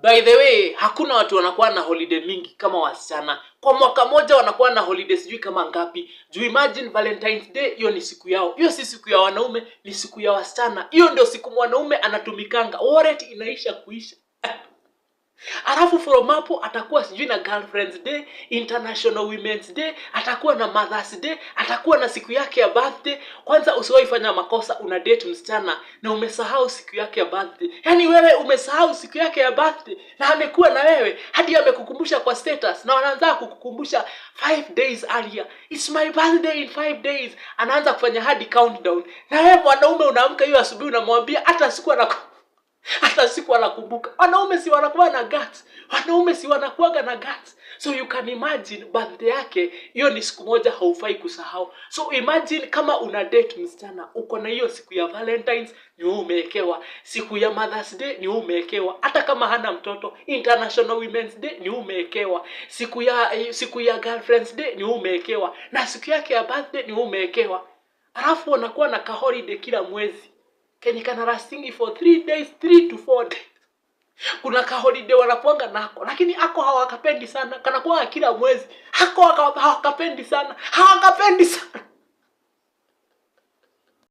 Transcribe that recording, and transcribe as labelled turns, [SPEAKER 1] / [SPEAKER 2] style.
[SPEAKER 1] By the way, hakuna watu wanakuwa na holiday mingi kama wasichana. Kwa mwaka moja wanakuwa na holiday sijui kama ngapi. Juu imagine Valentine's Day, hiyo ni siku yao. Hiyo si siku ya wanaume, ni siku ya wasichana. Hiyo ndio siku mwanaume anatumikanga. Wallet inaisha kuisha. Alafu from hapo atakuwa sijui na Girlfriend's Day, International Women's Day, atakuwa na Mother's Day, atakuwa na siku yake ya birthday. Kwanza usiwahi fanya makosa, una date msichana na umesahau siku yake ya birthday. Yaani wewe umesahau siku yake ya birthday na amekuwa na wewe hadi amekukumbusha kwa status na wanaanza kukukumbusha 5 days earlier. It's my birthday in 5 days. Anaanza kufanya hadi countdown. Na wewe mwanaume unaamka hiyo asubuhi unamwambia hata siku anakumbuka. Wanaume si wanakuwa na guts. Wanaume si wanakuwa na guts. So you can imagine birthday yake hiyo ni siku moja haufai kusahau. So imagine kama una date msichana, uko na hiyo siku ya Valentine's ni umewekewa, siku ya Mother's Day ni umewekewa, hata kama hana mtoto, International Women's Day ni umewekewa, siku ya Girlfriend's Day ni umewekewa, na siku yake ya birthday ni umewekewa. Alafu wanakuwa na holiday kila mwezi. Kenye kana lasting for 3 days, 3 to 4 days. Kuna holiday wanakuanga nako, lakini ako hawakapendi sana. Kanakuwa kila mwezi. Hako hawakapendi sana.